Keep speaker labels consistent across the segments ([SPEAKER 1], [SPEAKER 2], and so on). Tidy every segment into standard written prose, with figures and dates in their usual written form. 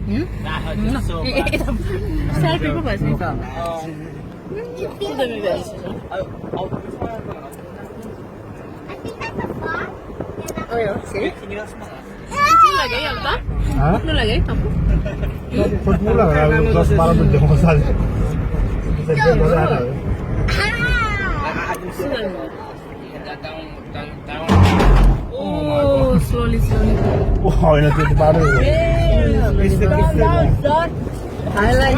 [SPEAKER 1] That hurt is so bad.
[SPEAKER 2] Selfie ko ba siya?
[SPEAKER 3] I think that's a fox.
[SPEAKER 2] Oh, yeah. See?
[SPEAKER 1] Can you smell that?
[SPEAKER 2] Ano lagay yan ba?
[SPEAKER 4] Ha?
[SPEAKER 2] Ano lagay? Tapo?
[SPEAKER 4] Pag mula ka, plus para medyo masal. Kasi masal.
[SPEAKER 2] Sunan mo.
[SPEAKER 1] Down.
[SPEAKER 2] Oh, slowly.
[SPEAKER 4] Wow, yun natin para eh.
[SPEAKER 2] I like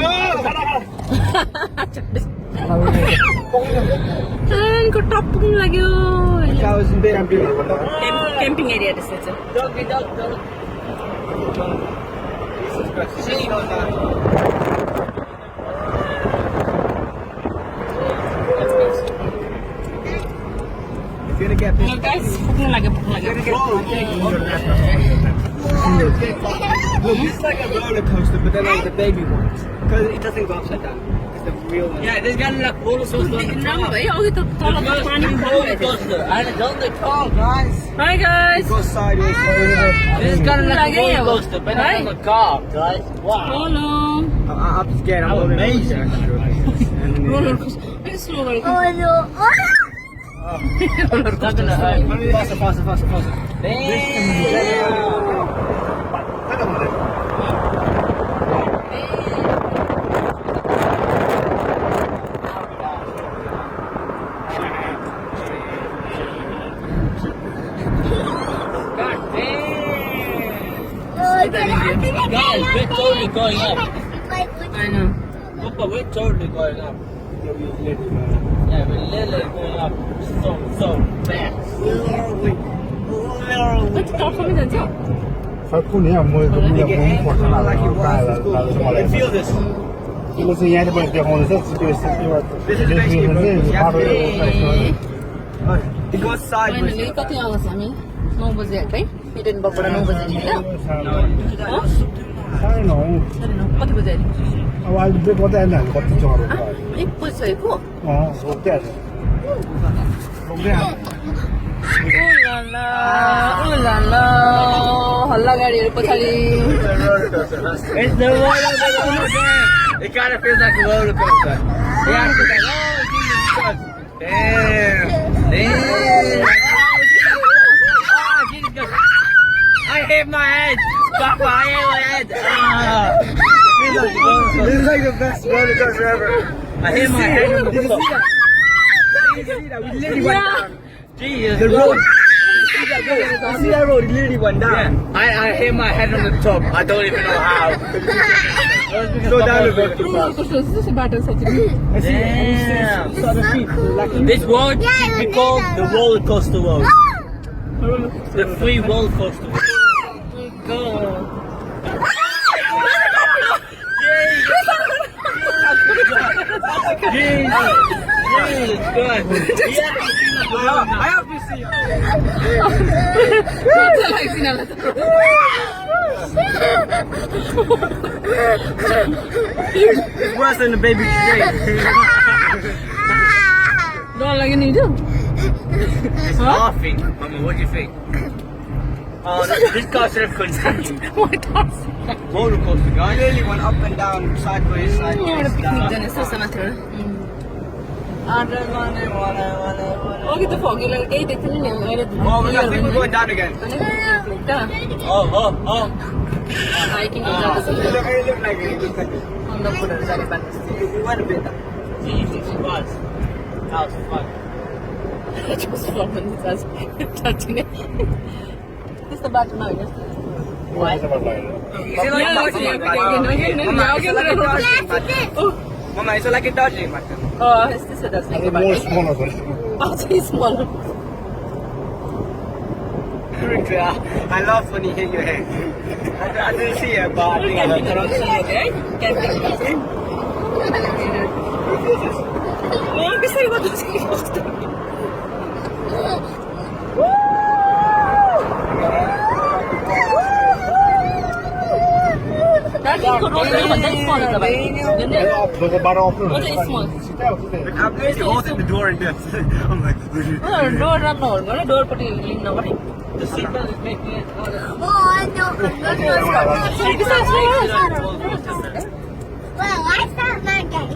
[SPEAKER 2] Ayan ko tapong lagi camping area this is
[SPEAKER 1] Dog. If you're gonna get
[SPEAKER 2] Hello guys, pukul lagi.
[SPEAKER 1] Look, it's like a roller coaster, but then like the baby ones. Because it doesn't go upside down. It's the real one. Yeah, there's gonna like roller coaster.
[SPEAKER 2] Naman ba? Oh, ito tala pa paano
[SPEAKER 1] roller coaster. And it's on the car, guys.
[SPEAKER 2] Hi guys.
[SPEAKER 1] It goes sideways. This is kind of like a roller coaster, but not on the car, guys. Wow.
[SPEAKER 2] Hello.
[SPEAKER 1] I'm scared. I'm amazing.
[SPEAKER 2] Roller coaster. Ay, slow roller coaster.
[SPEAKER 3] Oh no.
[SPEAKER 2] Roller coaster.
[SPEAKER 1] Faster. Damn. Guys, we're totally going up.
[SPEAKER 2] I know.
[SPEAKER 1] Papa, we're totally going up. Yeah, we're literally going up so fast.
[SPEAKER 2] Ito kami dyan siya.
[SPEAKER 4] เขาคู่นี้มวยกับมวยผมปวดขนาดเราตายแล้วเราสมัย
[SPEAKER 1] And feel this.
[SPEAKER 4] มันสิ่งที่เป็นเกี่ยวกับเรื่องสิ่งที่
[SPEAKER 1] It goes sideways.
[SPEAKER 2] Finally, kati awas kami. 9 bजे है hidden बबाट 9 बजे निक्ल्यो
[SPEAKER 4] साढे 9
[SPEAKER 2] कति बजे
[SPEAKER 4] अब अहिले break गर्दै आएन हामी कति चढ्यो
[SPEAKER 2] 1 बजिसकेको
[SPEAKER 4] रोक्दै
[SPEAKER 2] उलाला हल्ला गाडीहरु पछाडी
[SPEAKER 1] It's the roller coaster. It kind of feels like a roller coaster. Yeah, it's like, oh, Jesus. Damn. I hit my head. Papa, I hit my head. This is like the best roller coaster ever. I hit my head on the floor. Did you see that? We literally went down. Jesus. The road. You see that road? It literally went down. Yeah. I hit my head on the top. I don't even know how. Slow down a bit.
[SPEAKER 2] Roller coaster जस्तो बाटो छ चाहिँ
[SPEAKER 1] Damn. This road we call the roller coaster road. The free roller coaster. Go. Jesus, good. I have to see. It's worse than the baby today.
[SPEAKER 2] Don't like any do.
[SPEAKER 1] It's laughing. Mama, what do you think? Oh, this car should have continued.
[SPEAKER 2] What else?
[SPEAKER 1] Roller coaster, guys. Literally went up and down, sideways,
[SPEAKER 2] एउटा picnic जाने सोच्दा मात्र अघि त फगिलो केही देख्थेन नि अहिले
[SPEAKER 1] Oh, I think we're going down again. Oh.
[SPEAKER 2] Hiking
[SPEAKER 1] It looked like it.
[SPEAKER 2] सन्दकपुरहरू जाने बाटो
[SPEAKER 1] We went a bit. Jesus Christ. That was fun.
[SPEAKER 2] ठच्चिने त्यस्तो बाटोमा होइन
[SPEAKER 1] Is it like a dodging Mama, is it like a dodging button?
[SPEAKER 2] त्यस्तो Darjeeling
[SPEAKER 4] more smaller than
[SPEAKER 2] अझै small
[SPEAKER 1] I love when you hit your head. I didn't see it, but I think I love
[SPEAKER 2] दार्जिलिङको रोडहरू भन्दा small छ भाइ
[SPEAKER 4] the bar off
[SPEAKER 2] अझै small
[SPEAKER 1] I'm literally holding the door in this. I'm like,
[SPEAKER 2] door राम्रो होल्नु डोरपट्टि लिनु नगरे
[SPEAKER 1] The seatbelt is making it harder.
[SPEAKER 3] Oh, I know. Well, I found my day.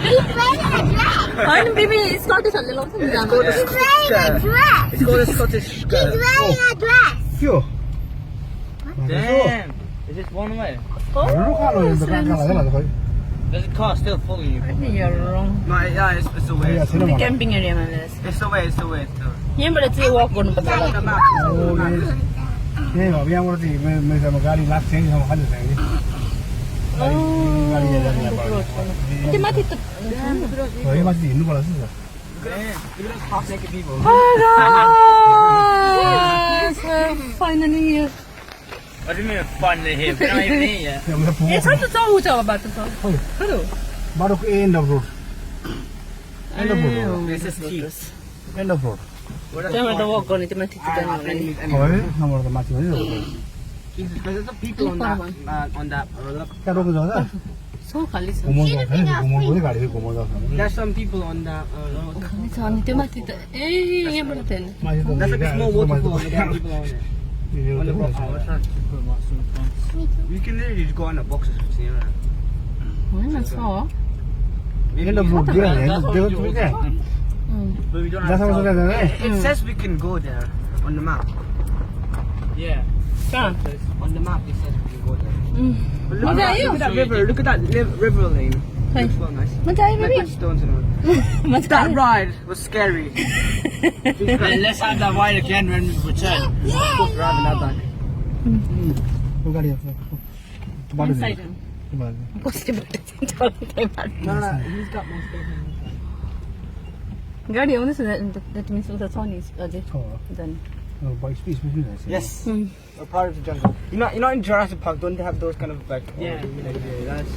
[SPEAKER 3] He's wearing a dress.
[SPEAKER 2] 아니 비비 스커트 살려고 생각나.
[SPEAKER 3] He's wearing a dress.
[SPEAKER 1] It's called a Scottish
[SPEAKER 3] He's
[SPEAKER 1] skirt.
[SPEAKER 3] wearing a dress.
[SPEAKER 4] Phew.
[SPEAKER 1] Damn. Is this one way?
[SPEAKER 4] Lu ka lo yung baka ka la ko.
[SPEAKER 1] There's a car still following you.
[SPEAKER 2] You're wrong.
[SPEAKER 1] No, yeah, it's the way.
[SPEAKER 4] Ya sino ma.
[SPEAKER 2] 캠핑 에리아만 해서.
[SPEAKER 1] It's the way, it's the way.
[SPEAKER 2] यहाँ बाट चाहिँ walk गर्नु पर्छ होला.
[SPEAKER 4] Oh, ये हो यहाँ बाट चाहिँ मेरो गाडी लाग्छ नि हम खाली छ नि. गाडी जाने
[SPEAKER 2] त्यो माथि त
[SPEAKER 4] हो यो माथि हिँड्नु पर्छ नि.
[SPEAKER 1] Look at those half naked people.
[SPEAKER 2] Finally here.
[SPEAKER 1] What do you mean finally here? We're not even here yet.
[SPEAKER 2] ए छ त जाऊ बाटो छ. हेलो.
[SPEAKER 4] बाटोको end of road. End of road.
[SPEAKER 1] This is cheap.
[SPEAKER 4] End of road.
[SPEAKER 2] त्यहाँबाट walk गर्ने त्यो माथि चाहिँ जानु होला नि.
[SPEAKER 4] हो है नम्बर त माथि भनिरहेको
[SPEAKER 1] Jesus, there's some people on that look.
[SPEAKER 4] त्यहाँ रोक्नु जाँदा
[SPEAKER 2] सो खाली छ.
[SPEAKER 4] घुमाउनु जान्छ नि घुमाउनु पनि गाडी घुमाउनु जान्छ
[SPEAKER 1] There's some people on that road.
[SPEAKER 2] खाली छ अनि त्यो माथि त ए यहाँबाट त हेर्नु.
[SPEAKER 4] माथि त
[SPEAKER 1] That's like a small waterfall. There are people on there. On the rock. You can literally just go on the boxes. See that?
[SPEAKER 2] होइन छ.
[SPEAKER 4] end of road दियो नि त्यो के
[SPEAKER 1] But we don't
[SPEAKER 4] जसमा
[SPEAKER 1] have
[SPEAKER 4] जसमा
[SPEAKER 1] to. It says we can go there on the map. Yeah.
[SPEAKER 2] कहाँ?
[SPEAKER 1] On the map it says we can go there. But
[SPEAKER 2] मजा आयो?
[SPEAKER 1] look at that river. Look at that river lane.
[SPEAKER 2] Hey.
[SPEAKER 1] Looks well nice.
[SPEAKER 2] मजा आयो
[SPEAKER 1] Like
[SPEAKER 2] baby?
[SPEAKER 1] with stones and all.
[SPEAKER 2] मजा
[SPEAKER 1] That
[SPEAKER 2] आयो.
[SPEAKER 1] ride was scary. Let's have that ride again when we return. Just driving that back.
[SPEAKER 4] त्यो गाडी बाटो
[SPEAKER 2] Inside him. कस्तो बाटो चाहिँ चल्दै बाटो.
[SPEAKER 1] No, he's got more space.
[SPEAKER 2] गाडी आउँदैछ द्याट मिन्स उता छ नि अझै जाने.
[SPEAKER 4] बाइक स्पेस पनि रहेछ
[SPEAKER 1] Yes. We're part of the jungle. You know in Jurassic Park, don't they have those kind of like? Yeah. That's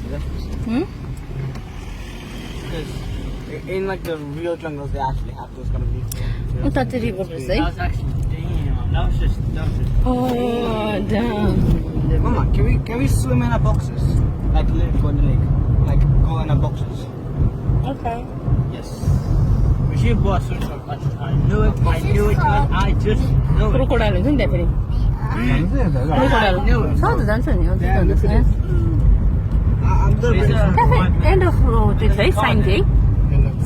[SPEAKER 1] because in like the real jungles they actually have those kind of vehicles.
[SPEAKER 2] उता चाहिँ river रहेछ है.
[SPEAKER 1] That was actually damn. That was just.
[SPEAKER 2] Oh damn.
[SPEAKER 1] Mama, can we swim in our boxes? Like literally go in the lake, like go in our boxes.
[SPEAKER 2] Okay.
[SPEAKER 1] Yes. We should go swim for I knew it. I knew it. I just knew it.
[SPEAKER 2] Crocodile हुन्छ नि त्यहाँ फेरि. Crocodile छ त जान्छ नि अझै जान्छ.
[SPEAKER 1] I'm the
[SPEAKER 2] cafe end off road त्यो छ है साइन थियो है.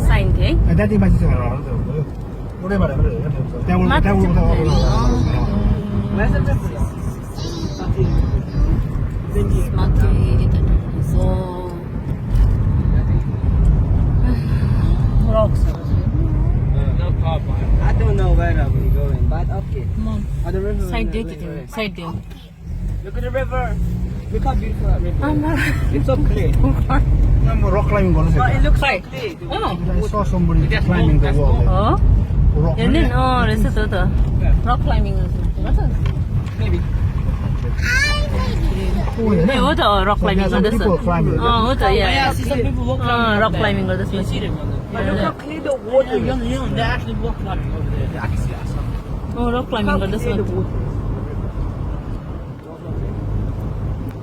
[SPEAKER 2] साइन थियो है.
[SPEAKER 4] त्यहाँदेखि माथि चाहिँ उडै बाटो त्यहाँ
[SPEAKER 1] Where's the difference?
[SPEAKER 2] माथि यता सो रक्स.
[SPEAKER 1] No problem. I don't know where I'm going, but okay.
[SPEAKER 2] Come on.
[SPEAKER 1] Oh, the river.
[SPEAKER 2] Side दे त्यो साइड दे.
[SPEAKER 1] Look at the river. Look how beautiful that river
[SPEAKER 2] आमा.
[SPEAKER 1] is. It's so clear.
[SPEAKER 4] म rock climbing गर्न
[SPEAKER 1] But it
[SPEAKER 4] सक्छु
[SPEAKER 1] looks so
[SPEAKER 2] Right.
[SPEAKER 1] clear.
[SPEAKER 2] Oh.
[SPEAKER 4] I saw somebody climbing the wall.
[SPEAKER 2] हो?
[SPEAKER 4] Rock
[SPEAKER 2] हेर्ने रहेछ त त. रक क्लाइम्बिङ गर्छ.
[SPEAKER 1] Maybe.
[SPEAKER 2] ए हो त रक क्लाइम्बिङ गर्दैछ.
[SPEAKER 4] People climbing.
[SPEAKER 2] हो त
[SPEAKER 1] Yeah,
[SPEAKER 2] या.
[SPEAKER 1] see some people walk climbing.
[SPEAKER 2] Rock climbing गर्दैछ.
[SPEAKER 1] You see them on there. But look how clear the water is. They're actually walk climbing over there. I can see that.
[SPEAKER 2] हो rock climbing गर्दैछ.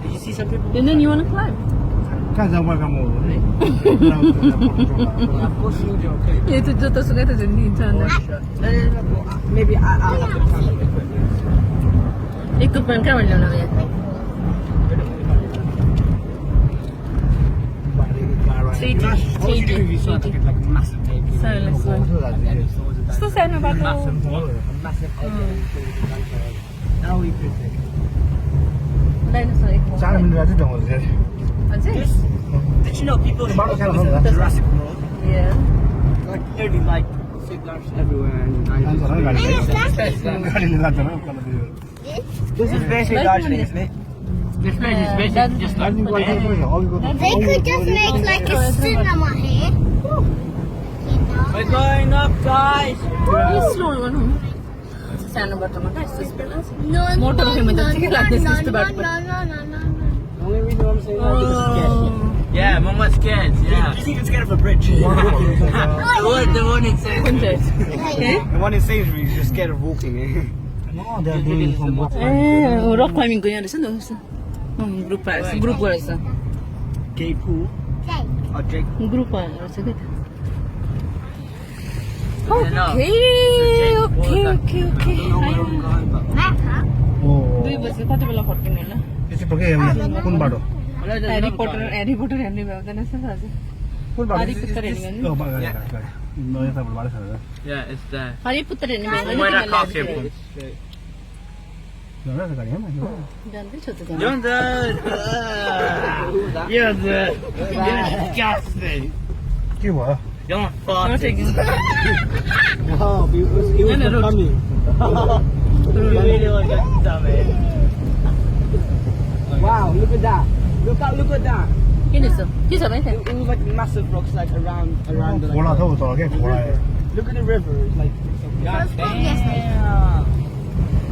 [SPEAKER 1] Did you see some people?
[SPEAKER 2] And then you want to climb?
[SPEAKER 4] कहाँ जाउँ कहाँ म
[SPEAKER 1] Of course you do. Okay.
[SPEAKER 2] ये तो जो तो सुने तो जिंदगी इंसान
[SPEAKER 1] No. Maybe I'll have to climb it.
[SPEAKER 2] Equipment क्या मिल जाना है
[SPEAKER 1] What would you do if you saw like a massive egg?
[SPEAKER 2] तो सैन में बात
[SPEAKER 1] A massive egg. Now we could take it.
[SPEAKER 2] Dinosaur एक
[SPEAKER 4] 4 मिनट राति जाउँ
[SPEAKER 2] अझै
[SPEAKER 1] Did you know people in
[SPEAKER 4] Baru
[SPEAKER 1] Jurassic
[SPEAKER 4] kan,
[SPEAKER 1] Jurassic World?
[SPEAKER 2] yeah
[SPEAKER 1] Like literally like signals everywhere and
[SPEAKER 4] गाडीले लाग्दैन
[SPEAKER 1] This is basically Darjeeling, isn't it? This place is basically just like
[SPEAKER 3] They could just make like a cinema here.
[SPEAKER 1] We're going up, guys.
[SPEAKER 2] Slow गर्नु सानो बाटोमा क्या यस्तो speed
[SPEAKER 3] No,
[SPEAKER 2] motor फेरि त ठिकै लाग्दैछ त्यस्तो बाटो
[SPEAKER 3] no.
[SPEAKER 1] The only reason I'm saying that is scared. Yeah, Mama's scared. Yeah. You think I'm scared of a bridge? The one in Sainsbury's. The one in Sainsbury's is just scared of walking.
[SPEAKER 4] No, they are doing from what?
[SPEAKER 2] ए रक क्लाइम्बिङको यहाँ रहेछ नि group रहेछ
[SPEAKER 1] Gay pool. Or Jake.
[SPEAKER 2] Group रहेछ क्या दुई बजे कति बेला फर्किने होला
[SPEAKER 4] कुन बाटो
[SPEAKER 2] ह्यारी पोटर हेर्ने भ्याउँदैन रहेछ दाजु हरि पुत्र हेर्ने
[SPEAKER 1] Yeah, it's there.
[SPEAKER 2] हरि पुत्र हेर्ने भ्याउँदैन
[SPEAKER 1] Where that car came from.
[SPEAKER 2] जान्दैछ त
[SPEAKER 1] You're there. You're there. You're disgusting.
[SPEAKER 4] के भयो
[SPEAKER 1] You're farting.
[SPEAKER 4] Oh, it was funny.
[SPEAKER 1] You really want to get dummy.
[SPEAKER 5] Wow, look at that. Look at that.
[SPEAKER 2] किन यस्तो के छ भाइ
[SPEAKER 5] It was like massive rocks like around the
[SPEAKER 4] खोला छ उता के खोला
[SPEAKER 5] Look at the river. It's like
[SPEAKER 1] God damn.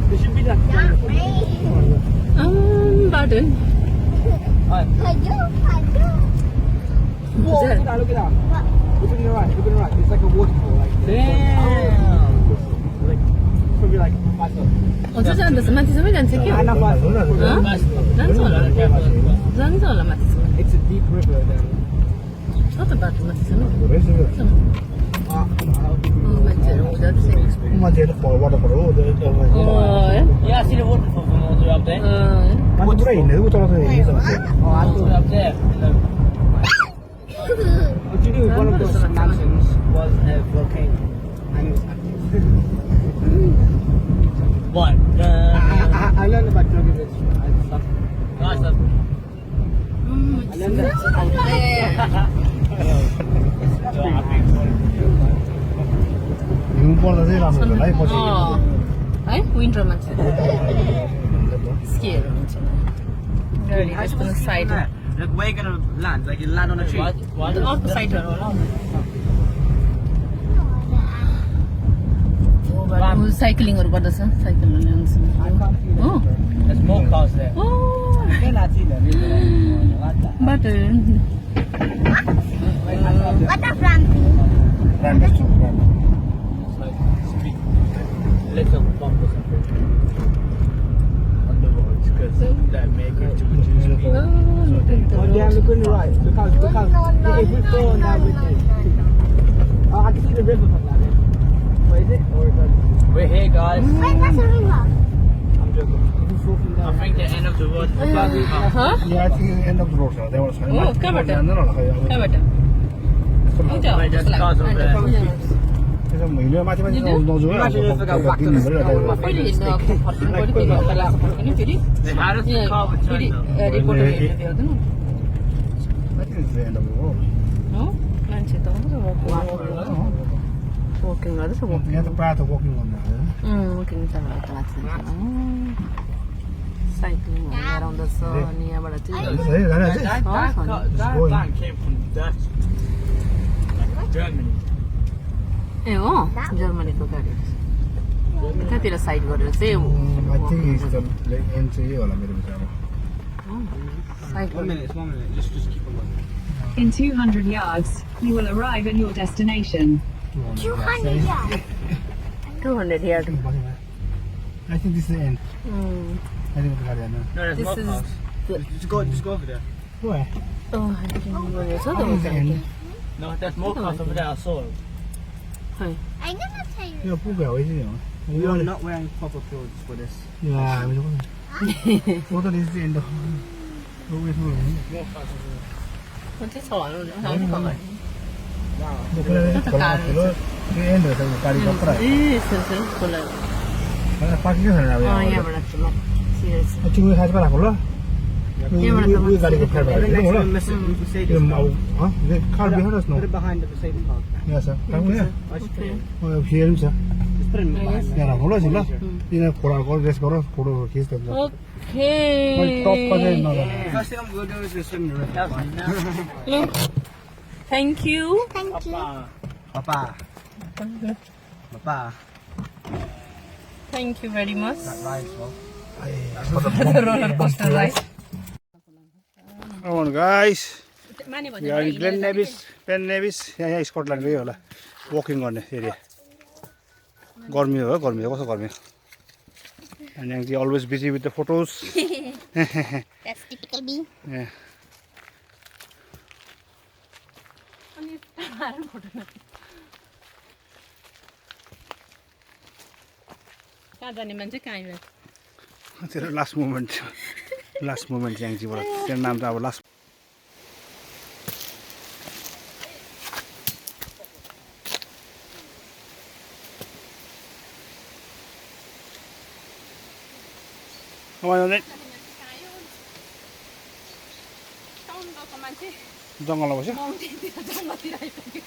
[SPEAKER 5] there should be like
[SPEAKER 2] बाटो
[SPEAKER 5] Whoa, look at that, look at that. Look at the right, look at the right. It's like a waterfall like
[SPEAKER 1] Damn.
[SPEAKER 5] like probably like 5 foot.
[SPEAKER 2] अझ जाँदैछ माथिसम्म जान्छ कि
[SPEAKER 5] I know 5 foot.
[SPEAKER 2] जान्छ होला माथिसम्म
[SPEAKER 5] It's a deep river then.
[SPEAKER 2] छ त बाटो माथिसम्म मान्छेहरू हुँदो रहेछ
[SPEAKER 4] मान्छेहरू वाटरफल हो
[SPEAKER 1] Yeah, I see the waterfall from all the way up there.
[SPEAKER 4] मान्छे पुरा हिँड्दै उता उता हिँड्दै
[SPEAKER 1] All the way up there.
[SPEAKER 5] What you do with one of those mountains was a volcano and it was active.
[SPEAKER 1] What?
[SPEAKER 5] I learned about Nevis and stuff.
[SPEAKER 1] Nice stuff.
[SPEAKER 5] I learned that.
[SPEAKER 4] हिउँ पर्दा चाहिँ राम्रो हुन्छ है पछि
[SPEAKER 2] है विन्टरमा चाहिँ स्कीहरू हुन्छ गाडी यस्तो side
[SPEAKER 5] Like where you gonna land? Like you land on a tree?
[SPEAKER 2] अर्को साइडहरू होला साइक्लिङहरू गर्दछ साइकलहरू ल्याउँछ हो
[SPEAKER 1] There's more cars there.
[SPEAKER 2] बाटो
[SPEAKER 3] What a ramping.
[SPEAKER 1] Little bump or something. On the roads because that make it to reduce speed.
[SPEAKER 5] Oh damn, look on the right. Look how yeah, if we fall now with it. Oh, I can see the river from that end. What is it? Or is that
[SPEAKER 1] We're here, guys.
[SPEAKER 3] Wait, that's a river.
[SPEAKER 5] I'm joking. If we fall from
[SPEAKER 1] I
[SPEAKER 5] down
[SPEAKER 1] think the end of the road is about to come.
[SPEAKER 2] Huh?
[SPEAKER 4] Yeah, I think end of the road there was
[SPEAKER 2] कहाँबाट कहाँबाट हुन्छ
[SPEAKER 1] Wait, there's cars over there.
[SPEAKER 4] त्यसो हिँड्यो माथि माथि नजाऊ है
[SPEAKER 2] कहिले हिँड्नु फर्किनु पऱ्यो फेरि हप्ता लाग्छ फर्किने फेरि
[SPEAKER 1] They had us the car with
[SPEAKER 2] फेरि
[SPEAKER 1] turns up.
[SPEAKER 2] रिपोर्टर हेर्नु भ्याउँदैन
[SPEAKER 4] end of the road
[SPEAKER 2] हो मान्छे त वकिङ गर्दैछ
[SPEAKER 4] यहाँ त प्रायः त वकिङ गर्नु
[SPEAKER 2] वकिङ त माथि साइक्लिङ गराउँदैछ अनि यहाँबाट चाहिँ
[SPEAKER 1] That van came from Dutch. Like Germany.
[SPEAKER 2] ए हो जर्मनीको गाडी यतातिर साइड गरेर चाहिँ
[SPEAKER 4] I think it's the end चाहिँ यही होला मेरो विचारमा
[SPEAKER 2] side
[SPEAKER 5] 1 minute, 1 minute. Just keep on going.
[SPEAKER 6] In 200 yards, you will arrive at your destination.
[SPEAKER 3] 200 yards.
[SPEAKER 2] 200 yard
[SPEAKER 4] I think this is the end I think the गाडी हैन
[SPEAKER 1] No, there's
[SPEAKER 2] This
[SPEAKER 1] more
[SPEAKER 2] is
[SPEAKER 1] cars.
[SPEAKER 5] Just go over there.
[SPEAKER 4] Where?
[SPEAKER 2] छ
[SPEAKER 4] I think it's the end
[SPEAKER 1] No, there's more cars over there. I saw them.
[SPEAKER 3] I'm gonna tell you.
[SPEAKER 4] यो पुग्यो है चाहिँ
[SPEAKER 5] We are not wearing proper clothes for this.
[SPEAKER 4] Yeah, I mean, what is the end of?
[SPEAKER 1] More cars over there.
[SPEAKER 2] कति छ
[SPEAKER 4] The end of the गाडी कत्रा
[SPEAKER 2] ए यस्तो खोला
[SPEAKER 4] parking छैन अब
[SPEAKER 2] यहाँबाट चाहिँ सिरियस
[SPEAKER 4] त्यो खाज राखौ ल यो गाडीको फ्ल्याट
[SPEAKER 5] Right
[SPEAKER 4] भयो
[SPEAKER 5] next to
[SPEAKER 4] होला
[SPEAKER 5] the Mercedes
[SPEAKER 4] yo
[SPEAKER 5] car.
[SPEAKER 4] the car behind us no
[SPEAKER 5] Put it behind the Mercedes car.
[SPEAKER 4] यहाँ छ कामु यहाँ फेरि छ
[SPEAKER 5] Just put it behind
[SPEAKER 4] यहाँ राखौ ल ल यहाँ फोटो रेस गर फोटो खिच्छ त
[SPEAKER 2] ओके
[SPEAKER 4] टप चाहिँ नगर
[SPEAKER 5] First thing I'm going to do is go swim in the river.
[SPEAKER 2] Thank you
[SPEAKER 3] Thank you.
[SPEAKER 5] Papa. Papa.
[SPEAKER 2] Thank you very much
[SPEAKER 5] That rides well.
[SPEAKER 2] Roller coaster ride
[SPEAKER 4] Come on guys
[SPEAKER 2] माने
[SPEAKER 4] we are in Nevis यहाँ स्कटल्यान्डकै होला walking गर्ने area गर्मी हो गर्मी हो कस्तो गर्मी and I'm always busy with the photos
[SPEAKER 3] That's typical me.
[SPEAKER 4] yeah
[SPEAKER 2] कहाँ जाने मान्छे कहाँ आइरहेको
[SPEAKER 4] तेरो लास्ट मोमेन्ट याङ्चीबाट तेरो नाम त अब लास्ट
[SPEAKER 2] टाउन गएको मान्छे
[SPEAKER 4] जङ्गलमा बस्यो
[SPEAKER 2] माउन्टेनतिर जङ्गलतिर आइपुग्यो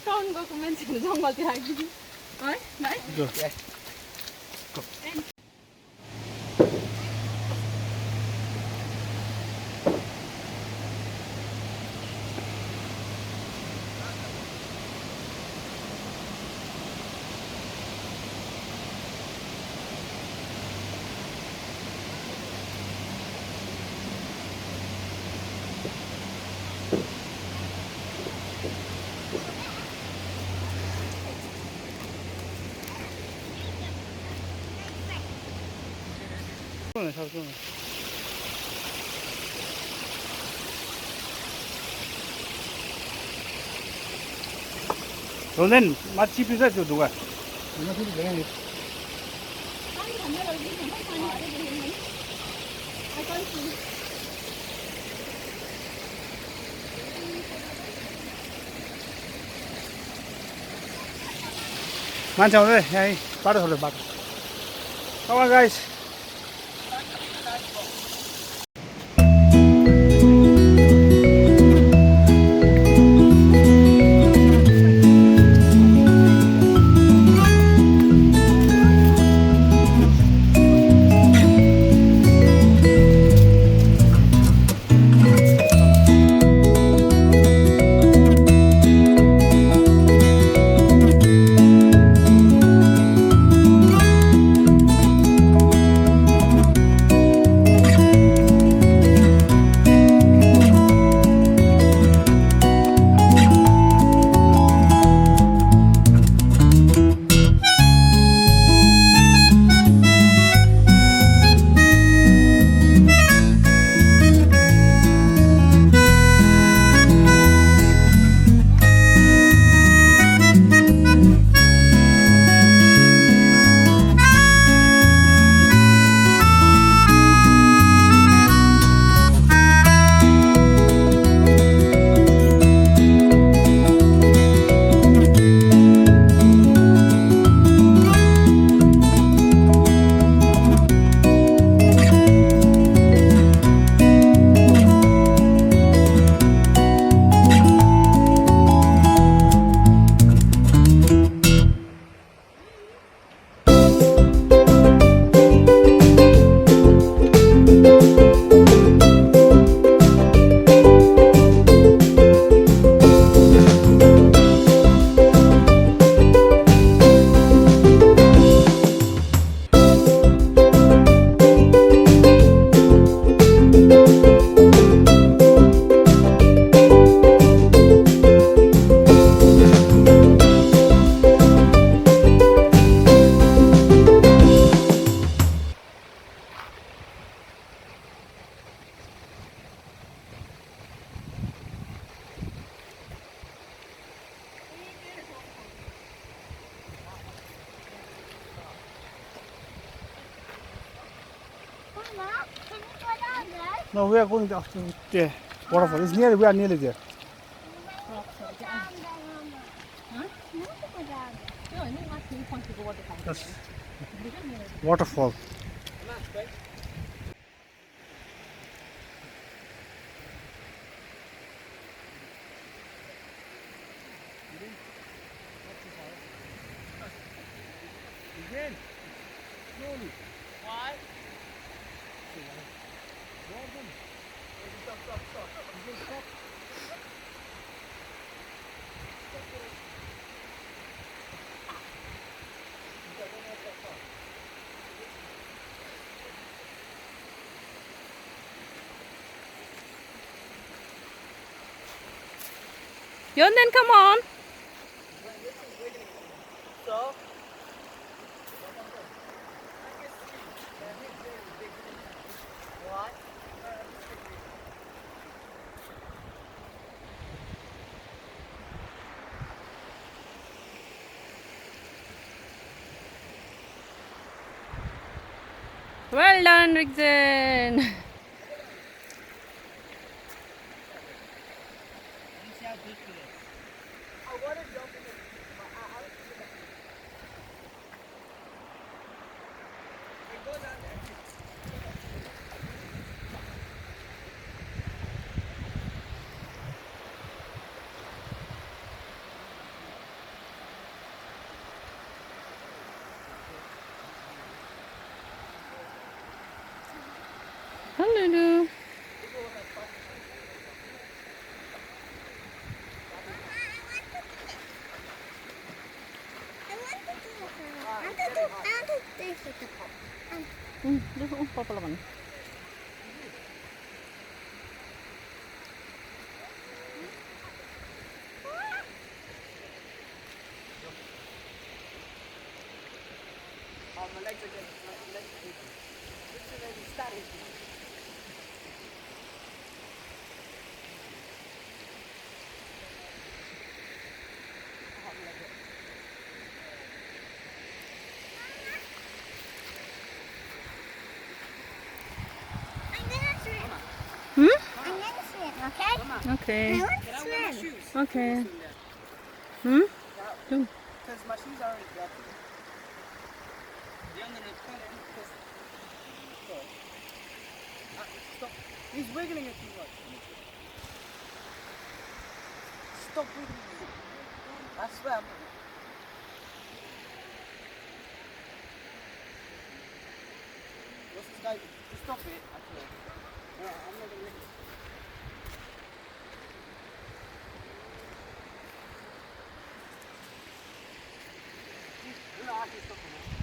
[SPEAKER 2] टाउन गएको मान्छेहरू जङ्गलतिर आइपुग्यो है भाइ
[SPEAKER 4] हुँदैन माथि चिप्लिन्छ त्यो ढुङ्गा मान्छे आउँदै यहाँ बाटो छोड्यो बाटो Come on guys.
[SPEAKER 3] Mama, can you go down there?
[SPEAKER 4] No, we are going to the waterfall. It's near. We are nearly there.
[SPEAKER 3] Down there, Mama.
[SPEAKER 2] Huh?
[SPEAKER 3] You want to go down there?
[SPEAKER 2] त्यो होइन माथि पन्छेको waterfall
[SPEAKER 4] That's waterfall.
[SPEAKER 2] Yonden, come on. Well done, Rigzen. Hello. Papa laman. Okay.
[SPEAKER 3] I want to swim.
[SPEAKER 2] Okay. Hmm?
[SPEAKER 5] Because my shoes are already dirty. Stop. He's wiggling it too much. Stop wiggling it. I swear. What's this guy? Just stop it. I swear. I'm not gonna let it. No, I can stop it now.